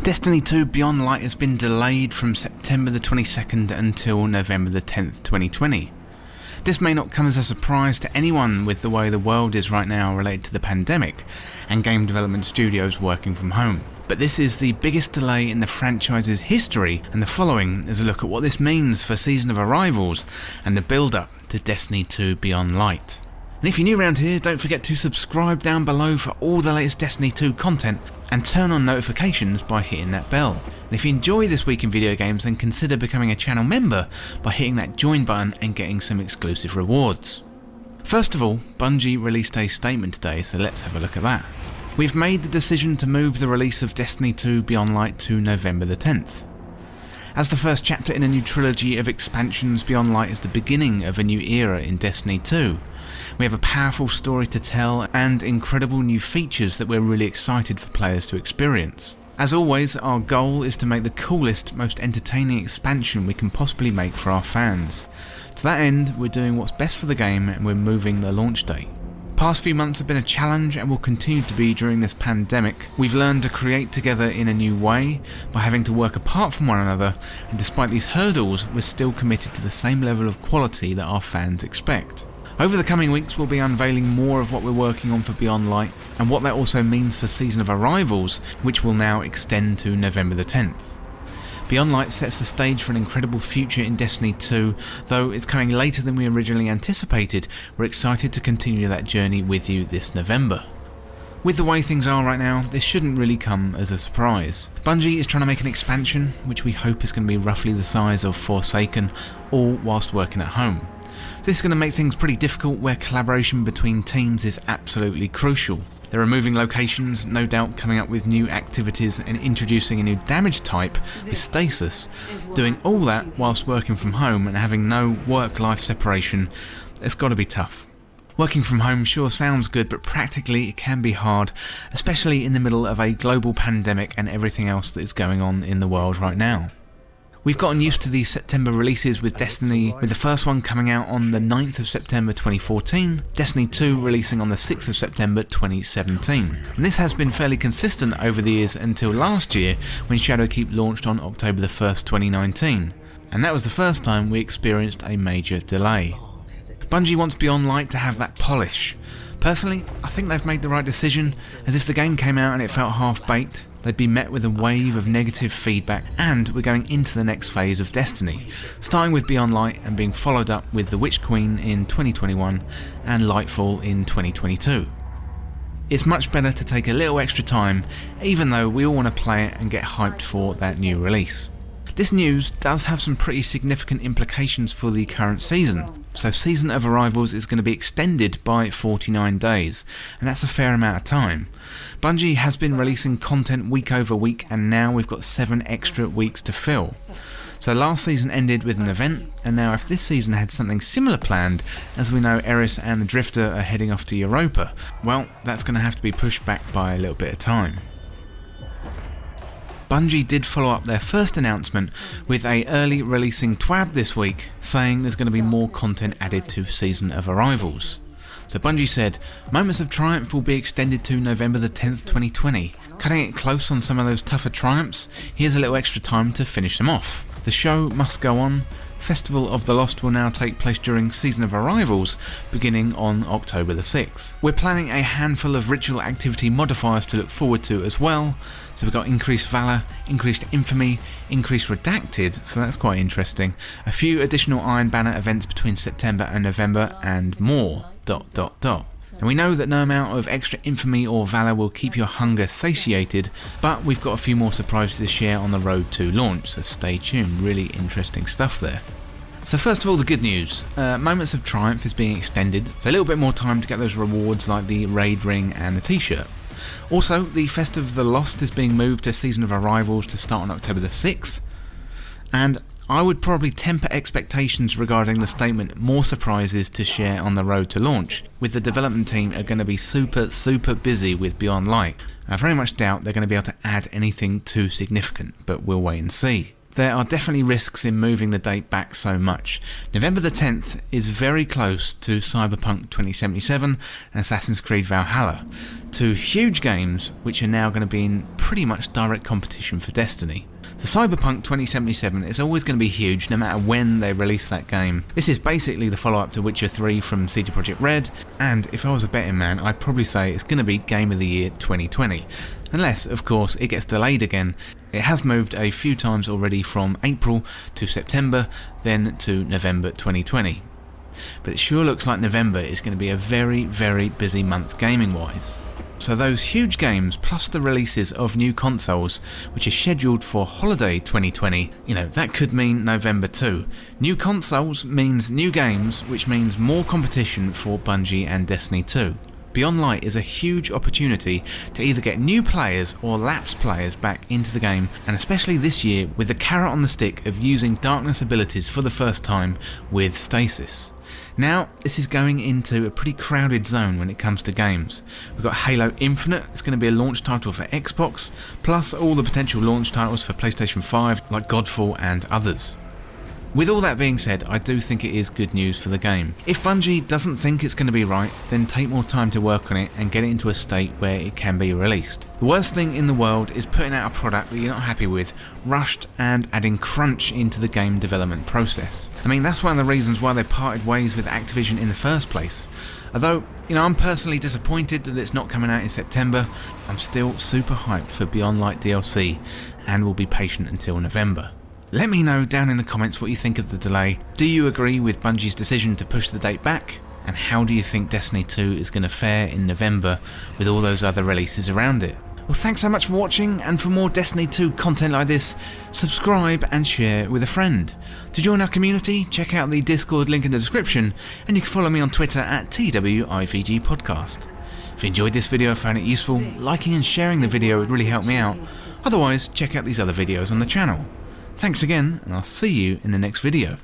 Destiny 2 Beyond Light has been delayed from September the 22nd until November the 10th, 2020. This may not come as a surprise to anyone with the way the world is right now related to the pandemic and game development studios working from home. But this is the biggest delay in the franchise's history, and the following is a look at what this means for Season of Arrivals and the build-up to Destiny 2 Beyond Light. And if you're new around here, don't forget to subscribe down below for all the latest Destiny 2 content and turn on notifications by hitting that bell. And if you enjoy This Week in Video Games, then consider becoming a channel member by hitting that join button and getting some exclusive rewards. First of all, Bungie released a statement today, so let's have a look at that. We've made the decision to move the release of Destiny 2 Beyond Light to November the 10th. As the first chapter in a new trilogy of expansions, Beyond Light is the beginning of a new era in Destiny 2. We have a powerful story to tell and incredible new features that we're really excited for players to experience. As always, our goal is to make the coolest, most entertaining expansion we can possibly make for our fans. To that end, we're doing what's best for the game and we're moving the launch date. Past few months have been a challenge and will continue to be during this pandemic. We've learned to create together in a new way by having to work apart from one another, and despite these hurdles, we're still committed to the same level of quality that our fans expect. Over the coming weeks, we'll be unveiling more of what we're working on for Beyond Light and what that also means for Season of Arrivals, which will now extend to November the 10th. Beyond Light sets the stage for an incredible future in Destiny 2, though it's coming later than we originally anticipated. We're excited to continue that journey with you this November. With the way things are right now, this shouldn't really come as a surprise. Bungie is trying to make an expansion, which we hope is going to be roughly the size of Forsaken, all whilst working at home. This is going to make things pretty difficult, where collaboration between teams is absolutely crucial. They're removing locations, no doubt coming up with new activities and introducing a new damage type with stasis. Doing all that whilst working from home and having no work-life separation, it's got to be tough. Working from home sure sounds good, but practically it can be hard, especially in the middle of a global pandemic and everything else that is going on in the world right now. We've gotten used to these September releases with Destiny, with the first one coming out on the 9th of September 2014, Destiny 2 releasing on the 6th of September 2017. And this has been fairly consistent over the years until last year, when Shadowkeep launched on October the 1st, 2019. And that was the first time we experienced a major delay. Bungie wants Beyond Light to have that polish. Personally, I think they've made the right decision, as if the game came out and it felt half-baked, they'd be met with a wave of negative feedback, and we're going into the next phase of Destiny, starting with Beyond Light and being followed up with The Witch Queen in 2021 and Lightfall in 2022. It's much better to take a little extra time, even though we all want to play it and get hyped for that new release. This news does have some pretty significant implications for the current season. So Season of Arrivals is going to be extended by 49 days, and that's a fair amount of time. Bungie has been releasing content week over week, and now we've got 7 extra weeks to fill. So last season ended with an event, and now if this season had something similar planned, as we know Eris and the Drifter are heading off to Europa, well, that's going to have to be pushed back by a little bit of time. Bungie did follow up their first announcement with a early releasing twab this week, saying there's going to be more content added to Season of Arrivals. So Bungie said, Moments of Triumph will be extended to November the 10th, 2020. Cutting it close on some of those tougher triumphs, here's a little extra time to finish them off. The show must go on. Festival of the Lost will now take place during Season of Arrivals, beginning on October the 6th. We're planning a handful of ritual activity modifiers to look forward to as well. So we've got increased Valor, increased Infamy, increased Redacted, so that's quite interesting. A few additional Iron Banner events between September and November, and more ... And we know that no amount of extra Infamy or Valor will keep your hunger satiated, but we've got a few more surprises to share on the road to launch, so stay tuned, really interesting stuff there. So first of all, the good news. Moments of Triumph is being extended, so a little bit more time to get those rewards like the raid ring and the t-shirt. Also, the Festival of the Lost is being moved to Season of Arrivals to start on October the 6th, and I would probably temper expectations regarding the statement more surprises to share on the road to launch, with the development team are going to be super busy with Beyond Light. I very much doubt they're going to be able to add anything too significant, but we'll wait and see. there are definitely risks in moving the date back so much. November the 10th is very close to Cyberpunk 2077 and Assassin's Creed Valhalla, two huge games which are now going to be in pretty much direct competition for Destiny. So Cyberpunk 2077 is always going to be huge no matter when they release that game. This is basically the follow-up to Witcher 3 from CD Projekt Red, and if I was a betting man, I'd probably say it's going to be Game of the Year 2020. Unless, of course, it gets delayed again. It has moved a few times already from April to September, then to November 2020. But it sure looks like November is going to be a very, very busy month gaming-wise. So those huge games, plus the releases of new consoles, which are scheduled for holiday 2020, that could mean November too. New consoles means new games, which means more competition for Bungie and Destiny 2. Beyond Light is a huge opportunity to either get new players or lapsed players back into the game, and especially this year with the carrot on the stick of using darkness abilities for the first time with Stasis. Now, this is going into a pretty crowded zone when it comes to games. We've got Halo Infinite, it's going to be a launch title for Xbox, plus all the potential launch titles for PlayStation 5 like Godfall and others. With all that being said, I do think it is good news for the game. If Bungie doesn't think it's going to be right, then take more time to work on it and get it into a state where it can be released. The worst thing in the world is putting out a product that you're not happy with, rushed, and adding crunch into the game development process. I mean, that's one of the reasons why they parted ways with Activision in the first place. Although, I'm personally disappointed that it's not coming out in September, I'm still super hyped for Beyond Light DLC and will be patient until November. Let me know down in the comments what you think of the delay. Do you agree with Bungie's decision to push the date back? And how do you think Destiny 2 is going to fare in November with all those other releases around it? Well, thanks so much for watching, and for more Destiny 2 content like this, subscribe and share with a friend. To join our community, check out the Discord link in the description, and you can follow me on Twitter at TWIVG Podcast. If you enjoyed this video and found it useful, liking and sharing the video would really help me out. Otherwise, check out these other videos on the channel. Thanks again, and I'll see you in the next video.